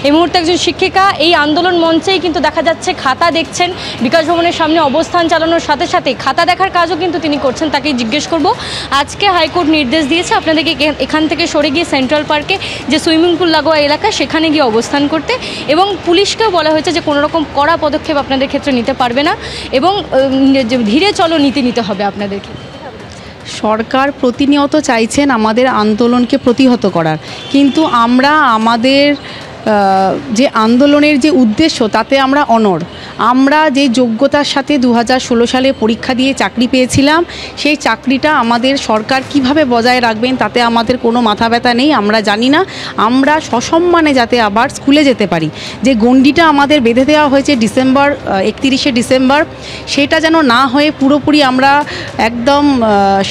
এই মুহূর্তে একজন শিক্ষিকা এই আন্দোলন মঞ্চেই কিন্তু দেখা যাচ্ছে খাতা দেখছেন, বিকাশ ভবনের সামনে অবস্থান চালানোর সাথে সাথে খাতা দেখার কাজও কিন্তু তিনি করছেন। তাকেই জিজ্ঞেস করব, আজকে হাইকোর্ট নির্দেশ দিয়েছে আপনাদেরকে এখান থেকে সরে গিয়ে সেন্ট্রাল পার্কে যে সুইমিং পুল লাগোয়া এলাকা সেখানে গিয়ে অবস্থান করতে, এবং পুলিশকেও বলা হয়েছে যে কোনো রকম কড়া পদক্ষেপ আপনাদের ক্ষেত্রে নিতে পারবে না এবং ধীরে চলো নীতি নিতে হবে আপনাদেরকে। সরকার প্রতিনিয়ত চাইছেন আমাদের আন্দোলনকে প্রতিহত করার, কিন্তু আমরা আমাদের যে আন্দোলনের যে উদ্দেশ্য তাতে আমরা অনড়। আমরা যে যোগ্যতার সাথে 2016 সালে পরীক্ষা দিয়ে চাকরি পেয়েছিলাম, সেই চাকরিটা আমাদের সরকার কিভাবে বজায় রাখবেন তাতে আমাদের কোনো মাথা ব্যথা নেই। আমরা জানি না আমরা সসম্মানে যাতে আবার স্কুলে যেতে পারি, যে গণ্ডিটা আমাদের বেঁধে দেওয়া হয়েছে 31শে ডিসেম্বর, সেটা যেন না হয়ে পুরোপুরি আমরা একদম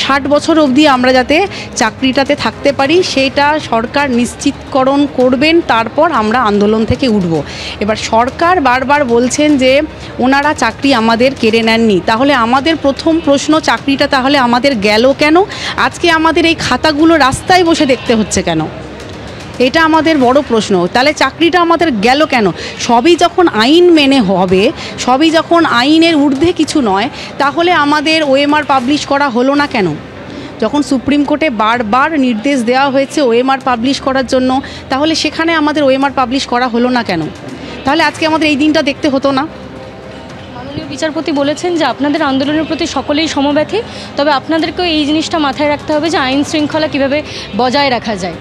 60 বছর অবধি আমরা যাতে চাকরিটাতে থাকতে পারি সেটা সরকার নিশ্চিতকরণ করবেন, তারপর আমরা আন্দোলন থেকে উঠব। এবার সরকার বারবার বলছেন যে ওনারা চাকরি আমাদের কেড়ে নেননি, তাহলে আমাদের প্রথম প্রশ্ন, চাকরিটা তাহলে আমাদের গেল কেন? আজকে আমাদের এই খাতাগুলো রাস্তায় বসে দেখতে হচ্ছে কেন? এটা আমাদের বড় প্রশ্ন। তাহলে চাকরিটা আমাদের গেল কেন? সবই যখন আইন মেনে হবে, সবই যখন আইনের ঊর্ধ্বে কিছু নয়, তাহলে আমাদের ওএমআর পাবলিশ করা হলো না কেন? যখন সুপ্রিম কোর্টে বারবার নির্দেশ দেওয়া হয়েছে ওএমআর পাবলিশ করার জন্য, তাহলে সেখানে আমাদের ওএমআর পাবলিশ করা হলো না কেন? তাহলে আজকে আমাদের এই দিনটা দেখতে হতো না? মাননীয় বিচারপতি বলেছেন যে আপনাদের আন্দোলনের প্রতি সকলেই সমব্যথী, তবে আপনাদেরকেও এই জিনিসটা মাথায় রাখতে হবে যে আইন শৃঙ্খলা কীভাবে বজায় রাখা যায়।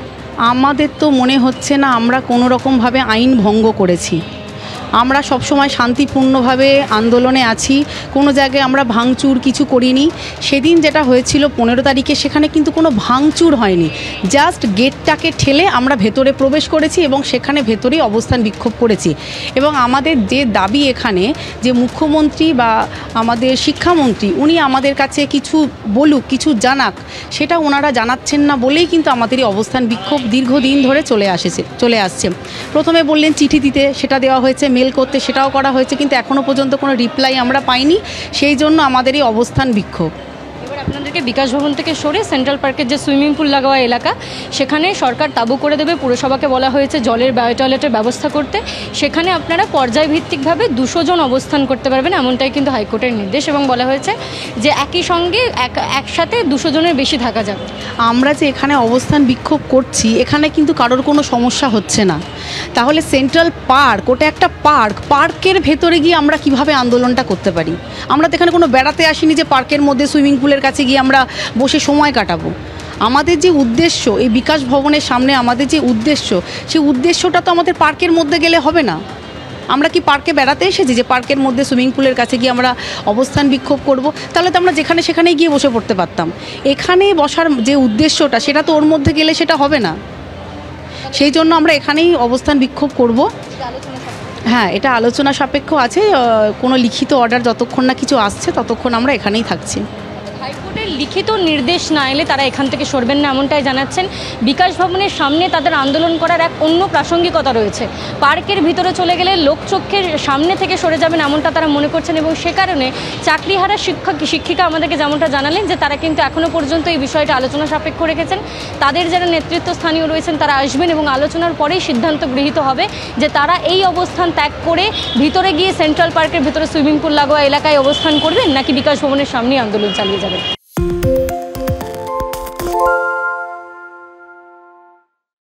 আমাদের তো মনে হচ্ছে না আমরা কোনো রকমভাবে আইন ভঙ্গ করেছি। আমরা সবসময় শান্তিপূর্ণভাবে আন্দোলনে আছি, কোনো জায়গায় আমরা ভাঙচুর কিছু করিনি। সেদিন যেটা হয়েছিল 15 তারিখে, সেখানে কিন্তু কোনো ভাঙচুর হয়নি, জাস্ট গেটটাকে ঠেলে আমরা ভেতরে প্রবেশ করেছি এবং সেখানে ভেতরেই অবস্থান বিক্ষোভ করেছি। এবং আমাদের যে দাবি এখানে, যে মুখ্যমন্ত্রী বা আমাদের শিক্ষামন্ত্রী উনি আমাদের কাছে কিছু বলুক, কিছু জানাক, সেটা ওনারা জানাচ্ছেন না বলেই কিন্তু আমাদের এই অবস্থান বিক্ষোভ দীর্ঘদিন ধরে চলে আসছে। প্রথমে বললেন চিঠি দিতে, সেটা দেওয়া হয়েছে, মেল করতে, সেটাও করা হয়েছে, কিন্তু এখনও পর্যন্ত কোনো রিপ্লাই আমরা পাইনি। সেই জন্য আমাদের এই অবস্থান বিক্ষোভ। এবার আপনাদেরকে বিকাশ ভবন থেকে সরে সেন্ট্রাল পার্কের যে সুইমিং পুল লাগোয়া এলাকা সেখানে সরকার তাঁবু করে দেবে। পুরসভাকে বলা হয়েছে জলের টয়লেটের ব্যবস্থা করতে, সেখানে আপনারা পর্যায়ভিত্তিকভাবে 200 জন অবস্থান করতে পারবেন, এমনটাই কিন্তু হাইকোর্টের নির্দেশ। এবং বলা হয়েছে যে একই সঙ্গে একসাথে 200 জনের বেশি থাকা যাবে। আমরা যে এখানে অবস্থান বিক্ষোভ করছি, এখানে কিন্তু কারোর কোনো সমস্যা হচ্ছে না। তাহলে সেন্ট্রাল পার্ক, ওটা একটা পার্কের ভেতরে গিয়ে আমরা কিভাবে আন্দোলনটা করতে পারি? আমরা তো এখানে কোনো বেড়াতে আসিনি যে পার্কের মধ্যে সুইমিং পুলের কাছে গিয়ে আমরা বসে সময় কাটাবো। আমাদের যে উদ্দেশ্য, এই বিকাশ ভবনের সামনে আমাদের যে উদ্দেশ্য, সেই উদ্দেশ্যটা তো আমাদের পার্কের মধ্যে গেলে হবে না। আমরা কি পার্কে বেড়াতে এসেছি যে পার্কের মধ্যে সুইমিং পুলের কাছে গিয়ে আমরা অবস্থান বিক্ষোভ করব? তাহলে তো আমরা সেখানেই গিয়ে বসে পড়তে পারতাম। এখানে বসার যে উদ্দেশ্যটা, সেটা তো ওর মধ্যে গেলে সেটা হবে না। সেই জন্য আমরা এখানেই অবস্থান বিক্ষোভ করব। হ্যাঁ, এটা আলোচনা সাপেক্ষ আছে। কোনো লিখিত অর্ডার যতক্ষণ না কিছু আসছে ততক্ষণ আমরা এখানেই থাকছি। হাইকোর্টের লিখিত নির্দেশ না এলে তারা এখান থেকে সরবেন না, এমনটাই জানাচ্ছেন। বিকাশ ভবনের সামনে তাদের আন্দোলন করার এক অন্য প্রাসঙ্গিকতা রয়েছে। পার্কের ভিতরে চলে গেলে লোকচক্ষের সামনে থেকে সরে যাবেন, এমনটা তারা মনে করছেন। এবং সে কারণে চাকরিহারা শিক্ষিকা আমাদেরকে যেমনটা জানালেন যে তারা কিন্তু এখনও পর্যন্ত এই বিষয়টা আলোচনা সাপেক্ষ রেখেছেন। তাদের যারা নেতৃত্বস্থানীয় রয়েছেন তারা আসবেন এবং আলোচনার পরেই সিদ্ধান্ত গৃহীত হবে যে তারা এই অবস্থান ত্যাগ করে ভিতরে গিয়ে সেন্ট্রাল পার্কের ভিতরে সুইমিং পুল লাগোয়া এলাকায় অবস্থান করবেন, নাকি বিকাশ ভবনের সামনেই আন্দোলন চালিয়ে যাবেন।